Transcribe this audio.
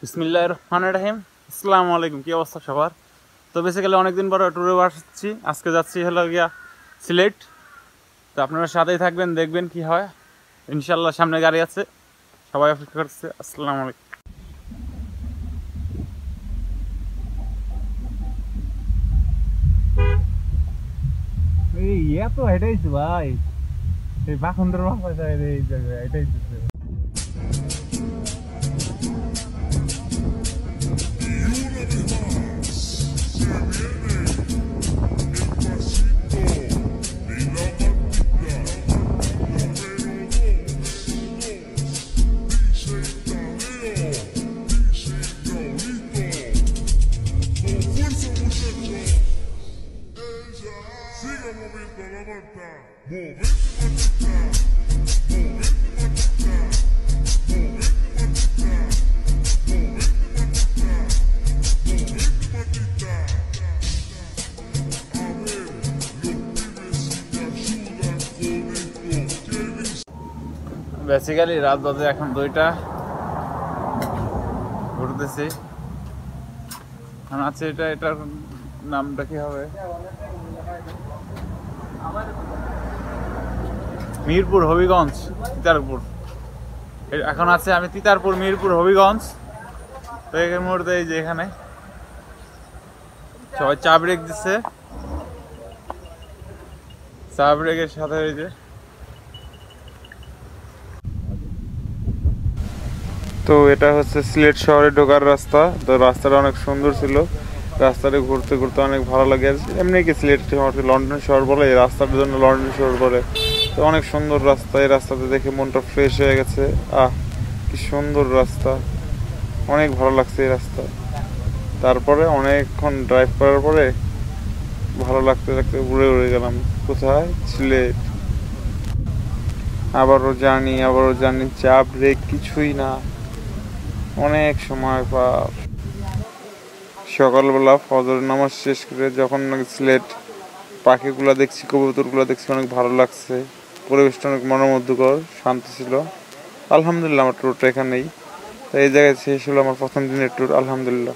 বিসমিল্লাহির রহমানির রহিম। আসসালামু আলাইকুম। কি অবস্থা সবার? তো বেসিক্যালি অনেকদিন পরে ট্যুরে আসছি। আজকে যাচ্ছি হলো গিয়া সিলেট। তো আপনারা সাথেই থাকবেন, দেখবেন কি হয়। ইনশাল্লাহ সামনে গাড়ি আছে, সবাই অপেক্ষা করছে। আসসালামু আলাইকুম। এই ইয়া তো এটাই তো ভাই, এই বাখুন্ডার বাসা এই জায়গায় এটাই তো। Siga moviendo la manta, basically রাত বাজে এখন 2টা, ঘুরতেছি। আছে এটার নামটা কি হবে? মিরপুর, হবিগঞ্জ, তিতারপুর। এখন আছে আমি তিতারপুর, মিরপুর, হবিগঞ্জ। তো এই মুহূর্তে এই যে এখানে সবাই চা ব্রেক দিচ্ছে। চা ব্রেকের সাথে এই যে তো এটা হচ্ছে সিলেট শহরে ঢোকার রাস্তা। তো রাস্তাটা অনেক সুন্দর ছিল, রাস্তাটা ঘুরতে ঘুরতে অনেক ভালো লাগে। এমনি কি সিলেট শহরকে লন্ডন শহর বলে, এই রাস্তাটার জন্য লন্ডন শহর বলে। তো অনেক সুন্দর রাস্তা, এই রাস্তাতে দেখে মনটা ফ্রেশ হয়ে গেছে। কি সুন্দর রাস্তা, অনেক ভালো লাগছে এই রাস্তা। তারপরে অনেকক্ষণ ড্রাইভ করার পরে ভালো লাগতে লাগতে উড়ে গেলাম কোথায়, সিলেট। আবারও জার্নি, চা ব্রেক কিছুই না, অনেক সময় পার। সকালবেলা ফজর নামাজ শেষ করে যখন সিলেট পাখিগুলা দেখছি, কবুতরগুলা দেখছি, অনেক ভালো লাগছে। পরিবেশটা অনেক মনোমুগ্ধকর, শান্ত ছিল। আলহামদুলিল্লাহ আমার ট্যুরটা এখানেই। তো এই জায়গায় শেষ হলো আমার প্রথম দিনের ট্যুর, আলহামদুলিল্লাহ।